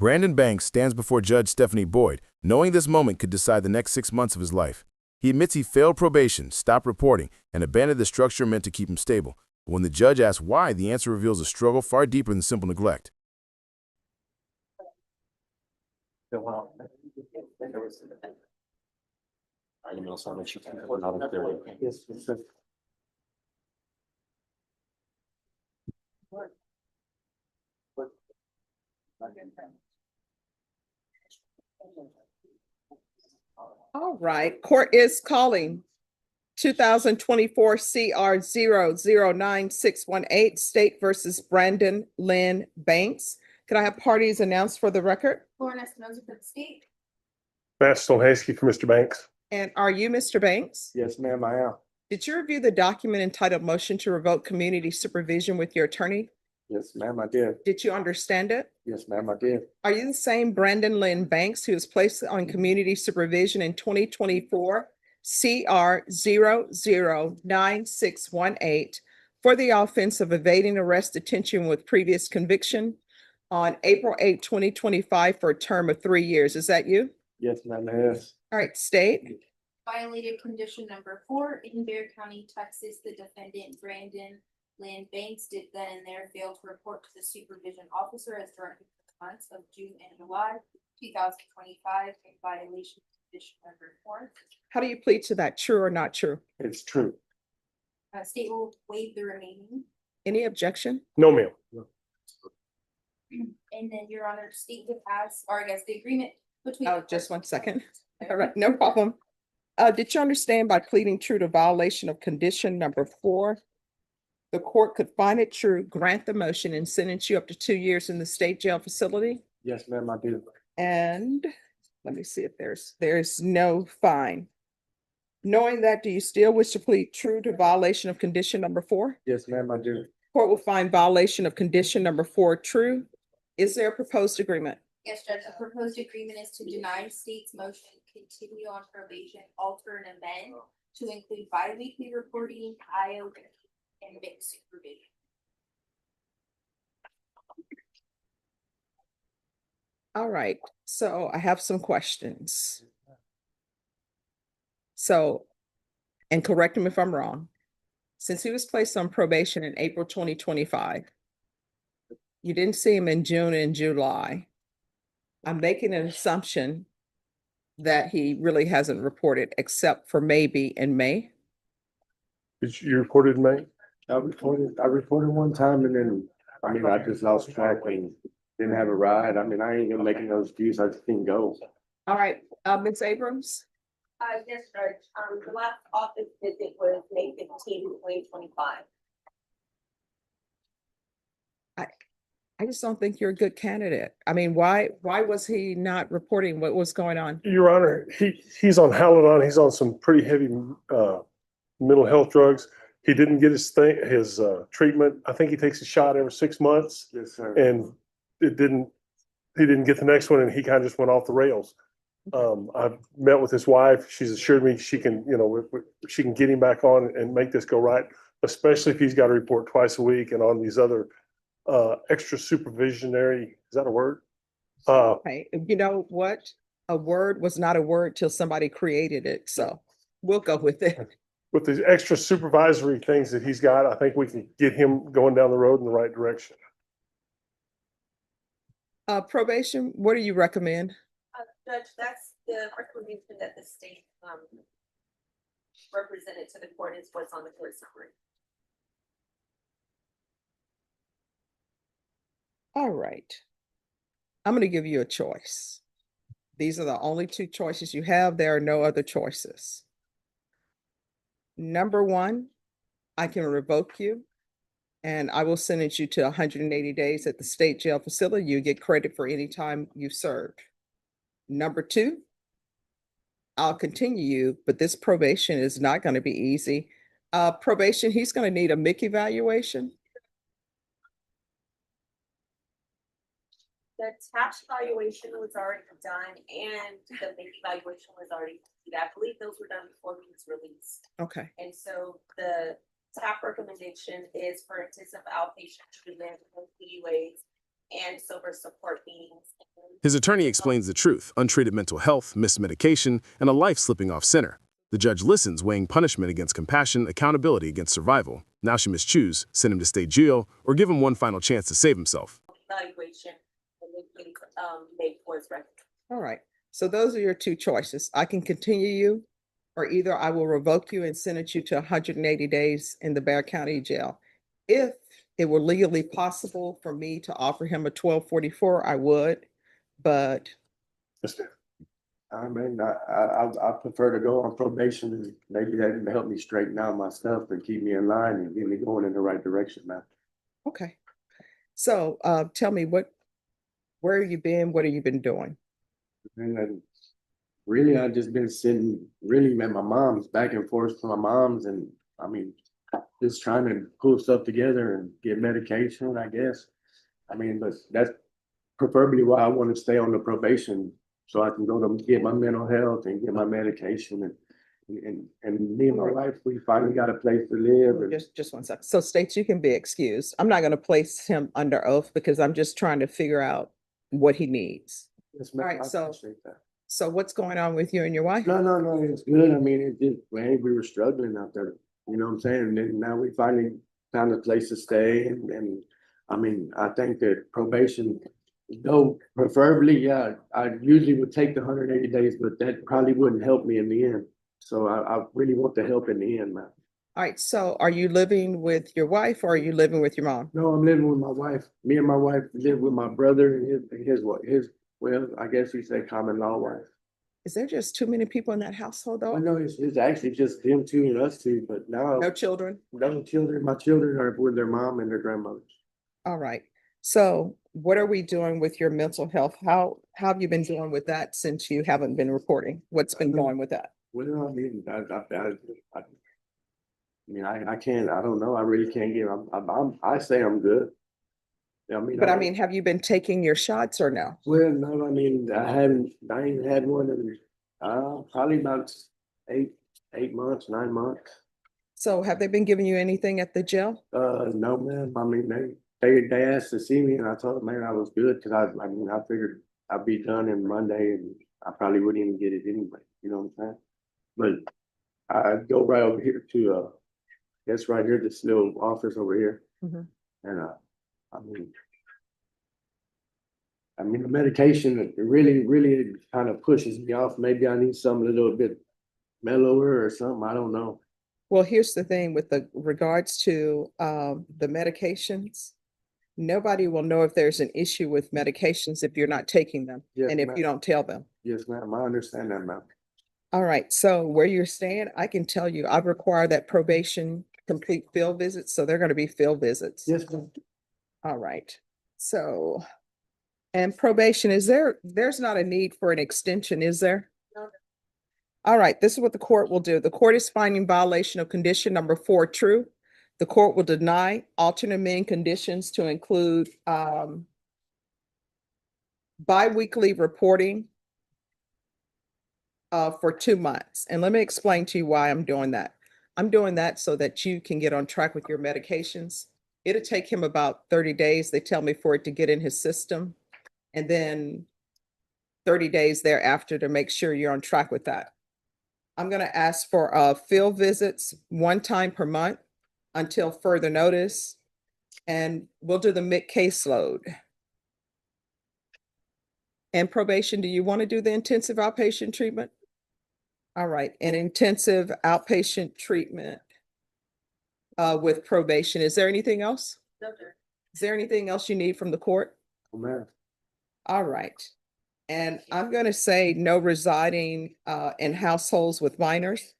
Brandon Banks stands before Judge Stephanie Boyd, knowing this moment could decide the next 6 months of his life. He admits he failed probation, stopped reporting, and abandoned the structure meant to keep him stable. But when the judge asks why, the answer reveals a struggle far deeper than simple neglect. All right, court is calling 2024 CR 009-618 State versus Brandon Lynn Banks. Can I have parties announced for the record? Lauren Espinoza for the state. Matt Stolhasky for Mr. Banks. And are you Mr. Banks? Yes, ma'am, I am. Did you review the document entitled Motion to Revoke Community Supervision with your attorney? Yes, ma'am, I did. Did you understand it? Yes, ma'am, I did. Are you the same Brandon Lynn Banks who was placed on community supervision in 2024 CR 009-618 for the offense of evading arrest detention with previous conviction on April 8, 2025 for a term of 3 years? Is that you? Yes, ma'am, yes. All right, state. Violated condition number 4 in Bear County, Texas. The defendant Brandon Lynn Banks did then and there fail to report to the supervision officer as directed for the months of June and July 2025 in violation of condition number 4. How do you plead to that? True or not true? It's true. State will waive the remaining. Any objection? No, ma'am. And then Your Honor, state would pass, or I guess the agreement between. Oh, just 1 second. All right, no problem. Did you understand by pleading true to violation of condition number 4, the court could find it true, grant the motion, and sentence you up to 2 years in the state jail facility? Yes, ma'am, I do. And let me see if there's no fine. Knowing that, do you still wish to plead true to violation of condition number 4? Yes, ma'am, I do. Court will find violation of condition number 4 true. Is there a proposed agreement? Yes, Judge, the proposed agreement is to deny state's motion, continue on probation, alter and amend to include bi-weekly reporting, IO, and mixed supervision. All right, so I have some questions. So, and correct him if I'm wrong. Since he was placed on probation in April 2025, you didn't see him in June and July. I'm making an assumption that he really hasn't reported except for maybe in May. You reported in May? I reported one time and then, I just lost track and didn't have a ride. I ain't gonna make no excuse. I just didn't go. All right, Ms. Abrams. Yes, Judge. The last office visit was May 15, 2025. I just don't think you're a good candidate. Why was he not reporting what was going on? Your Honor, he's on Halidon. He's on some pretty heavy mental health drugs. He didn't get his treatment. I think he takes a shot every 6 months. Yes, sir. And he didn't get the next one and he kind of just went off the rails. I've met with his wife. She's assured me she can, she can get him back on and make this go right, especially if he's got to report twice a week and on these other extra supervisionary, is that a word? Okay, you know what? A word was not a word till somebody created it, so we'll go with it. With these extra supervisory things that he's got, I think we can get him going down the road in the right direction. Probation, what do you recommend? Judge, that's the recommendation that the state represented to the court is what's on the court summary. All right. I'm going to give you a choice. These are the only 2 choices you have. There are no other choices. Number 1, I can revoke you and I will sentence you to 180 days at the state jail facility. You get credit for any time you served. Number 2, I'll continue you, but this probation is not going to be easy. Probation, he's going to need a MIC evaluation. The tax evaluation was already done and the MIC evaluation was already completed. I believe those were done before he was released. Okay. And so the TAP recommendation is for intensive outpatient treatment with PUAs and sober support meetings. His attorney explains the truth: untreated mental health, missed medication, and a life slipping off center. The judge listens, weighing punishment against compassion, accountability against survival. Now she must choose: send him to state jail or give him one final chance to save himself. Evaluation, and they can, make towards record. All right. So those are your two choices. I can continue you, or either I will revoke you and sentence you to 180 days in the Bear County Jail. If it were legally possible for me to offer him a 1244, I would, but Yes, ma'am. I mean, I prefer to go on probation, and maybe that can help me straighten out my stuff and keep me in line and get me going in the right direction, man. okay. So tell me where have you been? What have you been doing? And then really, I've just been sitting really at my mom's, back and forth to my mom's, and I mean, just trying to pull stuff together and get medication, I guess. I mean, but that's preferably why I want to stay on the probation, so I can go to get my mental health and get my medication, and me and my wife, we finally got a place to live. And Just one second. So states, you can be excused. I'm not going to place him under oath because I'm just trying to figure out what he needs. yes, ma'am, all right, I so- appreciate that. So what's going on with you and your wife? No, it's good. I mean, it just, man, we were struggling out there, you know what I'm saying? And then now we finally found a place to stay, and I mean, I think that probation, though preferably, yeah, I usually would take the 180 days, but that probably wouldn't help me in the end. So I really want the help in the end, man. All right, so are you living with your wife or are you living with your mom? No, I'm living with my wife. Me and my wife live with my brother and well, I guess you say common law wife. Is there just too many people in that household I though? know it's actually just them two and us two, but now No children? no children. My children are with their mom and their grandmothers. All right. So what are we doing with your mental health? How have you been doing with that since you haven't been reporting? What's been going with that? Well, I mean, I mean, I can't. I don't know. I really can't give. I say I'm good. I mean, But I mean, have you been taking your shots or no? well, no, I mean, I ain't had one in probably about 8 months, 9 months. So have they been giving you anything at the jail? No, man. I mean, they asked to see me, and I told them, man, I was good because I mean, I figured I'd be done in Monday, and I probably wouldn't even get it anyway. You know what I'm saying? But I go right over here to that's right here, this little office over here, Mhm. and I mean, the medication it really kind of pushes me off. Maybe I need something a little bit mellower or something. I don't know. Well, here's the thing with the regards to the medications. Nobody will know if there's an issue with medications if you're not taking them Yes, and if ma'am. you don't tell them. Yes, ma'am. I understand that, ma'am. All right, so where you're staying, I can tell you, I require that probation complete field visits, so they're gonna be field visits. Yes, ma'am. All right, so, and probation, there's not a need for an extension, is there? No. All right, this is what the court will do. The court is finding violation of condition number 4 true. The court will deny alternate amending conditions to include bi-weekly reporting for 2 months. And let me explain to you why I'm doing that. I'm doing that so that you can get on track with your medications. It'll take him about 30 days, they tell me, for it to get in his system. And then 30 days thereafter to make sure you're on track with that. I'm going to ask for field visits 1 time per month until further notice. And we'll do the mid caseload. And probation, do you want to do the intensive outpatient treatment? All right, an intensive outpatient treatment with probation. Is there anything else? No, sir. Is there anything else you need from the court? Oh, ma'am. All right. And I'm going to say no residing in households with minors.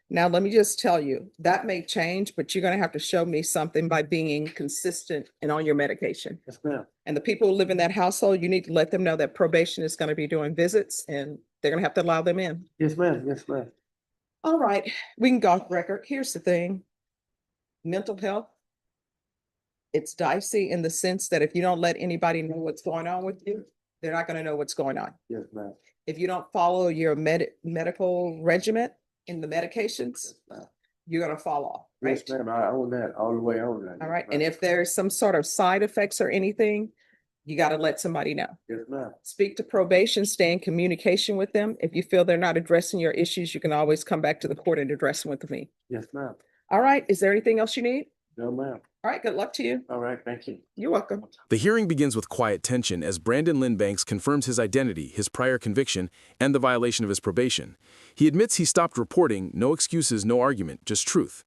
Now, let me just tell you, that may change, but you're going to have to show me something by being consistent and on your medication. Yes, ma'am. And the people who live in that household, you need to let them know that probation is going to be doing visits and they're going to have to allow them in. Yes, ma'am. Yes, ma'am. All right, we can go off record. Here's the thing. Mental health, it's dicey in the sense that if you don't let anybody know what's going on with you, they're not going to know what's going on. Yes, ma'am. If you don't follow your medical regimen in the medications, you're going to fall off, right? Yes, ma'am. I own that all the way on that. All right, and if there's some sort of side effects or anything, You got to let somebody know. Yes, ma'am. Speak to probation, stay in communication with them. If you feel they're not addressing your issues, you can always come back to the court and address them with me. Yes, ma'am. All right, is there anything else you need? No, ma'am. All right, good luck to you. All right, thank you. You're welcome. The hearing begins with quiet tension as Brandon Lynn Banks confirms his identity, his prior conviction, and the violation of his probation. He admits he stopped reporting, no excuses, no argument, just truth.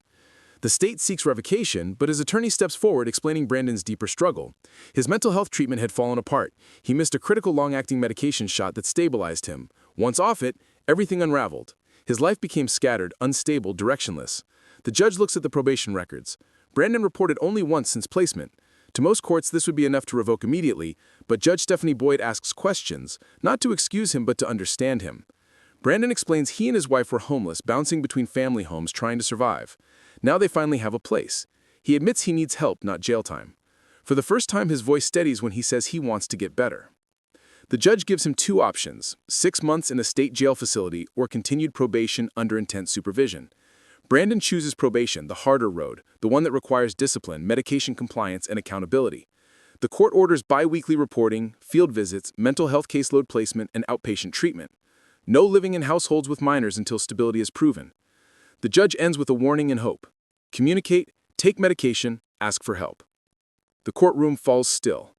The state seeks revocation, but his attorney steps forward explaining Brandon's deeper struggle. His mental health treatment had fallen apart. He missed a critical long-acting medication shot that stabilized him. Once off it, everything unraveled. His life became scattered, unstable, directionless. The judge looks at the probation records. Brandon reported only once since placement. To most courts, this would be enough to revoke immediately, but Judge Stephanie Boyd asks questions, not to excuse him but to understand him. Brandon explains he and his wife were homeless, bouncing between family homes trying to survive. Now they finally have a place. He admits he needs help, not jail time. For the first time, his voice steadies when he says he wants to get better. The judge gives him two options: 6 months in a state jail facility or continued probation under intense supervision. Brandon chooses probation, the harder road, the one that requires discipline, medication compliance, and accountability. The court orders bi-weekly reporting, field visits, mental health caseload placement, and outpatient treatment. No living in households with minors until stability is proven. The judge ends with a warning and hope. Communicate, take medication, ask for help. The courtroom falls still.